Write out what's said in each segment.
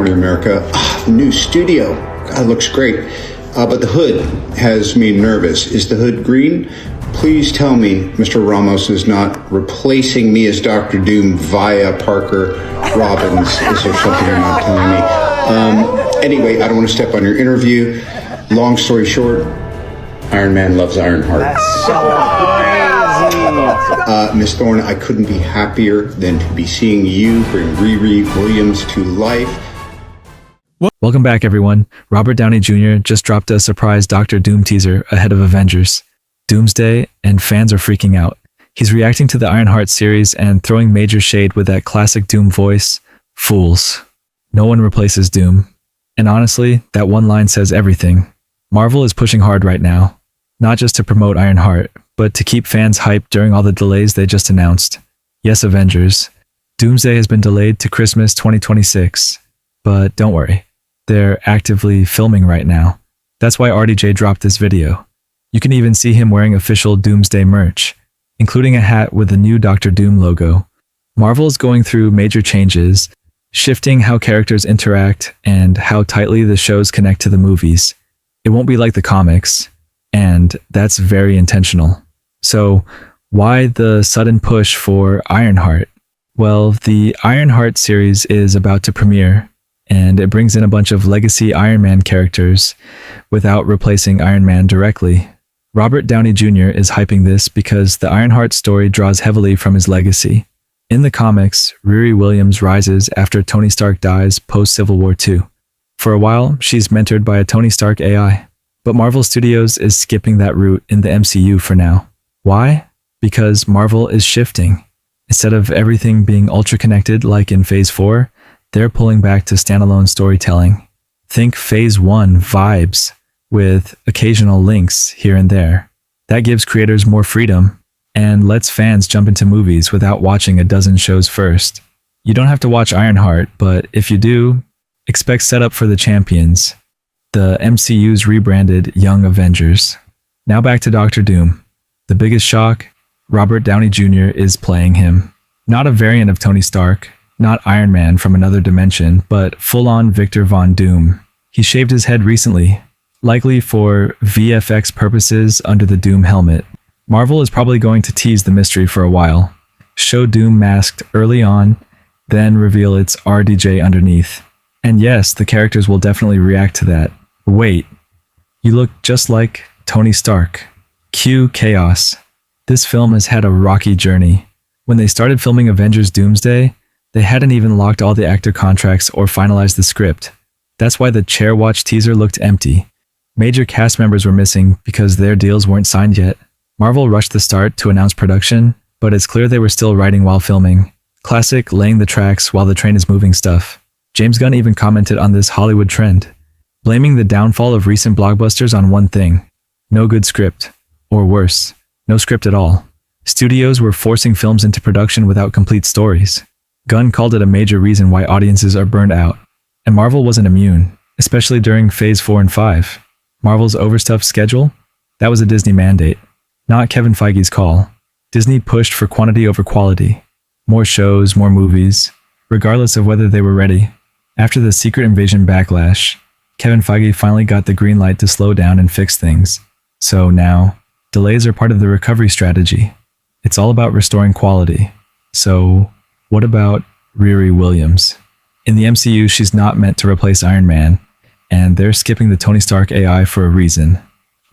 morning, America. New studio. God, looks great. But the hood has me nervous. Is the hood green? Please tell me Mr. Ramos is not replacing me as Dr. Doom via Parker Robbins. Is there something you're not telling me? Anyway, I don't want to step on your interview. Long story short, Iron Man loves Ironheart. That's so crazy. Miss Thorne, I couldn't be happier than to be seeing you bring Riri Williams to life. Welcome back, everyone. Robert Downey Jr. just dropped a surprise Doctor Doom teaser ahead of Avengers Doomsday, and fans are freaking out. He's reacting to the Ironheart series and throwing major shade with that classic Doom voice. Fools. No one replaces Doom. And honestly, that one line says everything. Marvel is pushing hard right now, not just to promote Ironheart, but to keep fans hyped during all the delays they just announced. Yes, Avengers. Doomsday has been delayed to Christmas 2026. But don't worry. They're actively filming right now. That's why RDJ dropped this video. You can even see him wearing official Doomsday merch, including a hat with the new Doctor Doom logo. Marvel is going through major changes, shifting how characters interact and how tightly the shows connect to the movies. It won't be like the comics, and that's very intentional. So, why the sudden push for Ironheart? Well, the Ironheart series is about to premiere, and it brings in a bunch of legacy Iron Man characters without replacing Iron Man directly. Robert Downey Jr. is hyping this because the Ironheart story draws heavily from his legacy. In the comics, Riri Williams rises after Tony Stark dies post-Civil War II. For a while, she's mentored by a Tony Stark AI, but Marvel Studios is skipping that route in the MCU for now. Why? Because Marvel is shifting. Instead of everything being ultra-connected like in Phase 4, they're pulling back to standalone storytelling. Think Phase 1 vibes, with occasional links here and there. That gives creators more freedom and lets fans jump into movies without watching a dozen shows first. You don't have to watch Ironheart, but if you do, expect setup for the champions, the MCU's rebranded Young Avengers. Now back to Doctor Doom. The biggest shock, Robert Downey Jr. is playing him. Not a variant of Tony Stark, not Iron Man from another dimension, but full-on Victor Von Doom. He shaved his head recently, likely for VFX purposes under the Doom helmet. Marvel is probably going to tease the mystery for a while. Show Doom masked early on, then reveal it's RDJ underneath. And yes, the characters will definitely react to that. Wait, you look just like Tony Stark. Cue chaos. This film has had a rocky journey. When they started filming Avengers Doomsday, they hadn't even locked all the actor contracts or finalized the script. That's why the Chair Watch teaser looked empty. Major cast members were missing because their deals weren't signed yet. Marvel rushed the start to announce production, but it's clear they were still writing while filming. Classic laying the tracks while the train is moving stuff. James Gunn even commented on this Hollywood trend, blaming the downfall of recent blockbusters on one thing: no good script. Or worse, no script at all. Studios were forcing films into production without complete stories. Gunn called it a major reason why audiences are burned out. And Marvel wasn't immune, especially during Phase 4 and 5. Marvel's overstuffed schedule? That was a Disney mandate, not Kevin Feige's call. Disney pushed for quantity over quality. More shows, more movies, regardless of whether they were ready. After the Secret Invasion backlash, Kevin Feige finally got the green light to slow down and fix things. So now, delays are part of the recovery strategy. It's all about restoring quality. So, what about Riri Williams? In the MCU, she's not meant to replace Iron Man, and they're skipping the Tony Stark AI for a reason.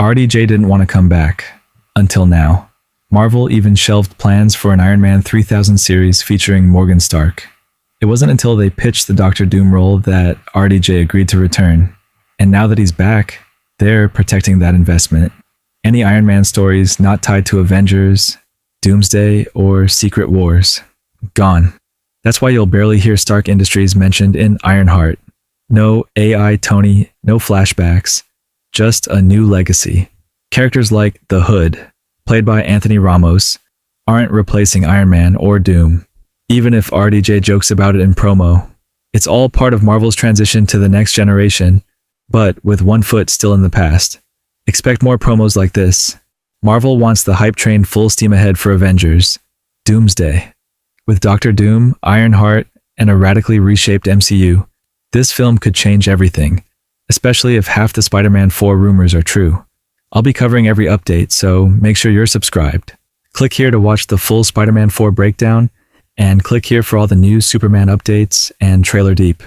RDJ didn't want to come back. Until now. Marvel even shelved plans for an Iron Man 3000 series featuring Morgan Stark. It wasn't until they pitched the Doctor Doom role that RDJ agreed to return. And now that he's back, they're protecting that investment. Any Iron Man stories not tied to Avengers, Doomsday, or Secret Wars, gone. That's why you'll barely hear Stark Industries mentioned in Ironheart. No AI Tony, no flashbacks, just a new legacy. Characters like the Hood, played by Anthony Ramos, aren't replacing Iron Man or Doom, even if RDJ jokes about it in promo. It's all part of Marvel's transition to the next generation, but with one foot still in the past. Expect more promos like this. Marvel wants the hype train full steam ahead for Avengers Doomsday. With Doctor Doom, Ironheart, and a radically reshaped MCU, This film could change everything, especially if half the Spider-Man 4 rumors are true. I'll be covering every update, so make sure you're subscribed. Click here to watch the full Spider-Man 4 breakdown, and click here for all the new Superman updates and Trailer Deep.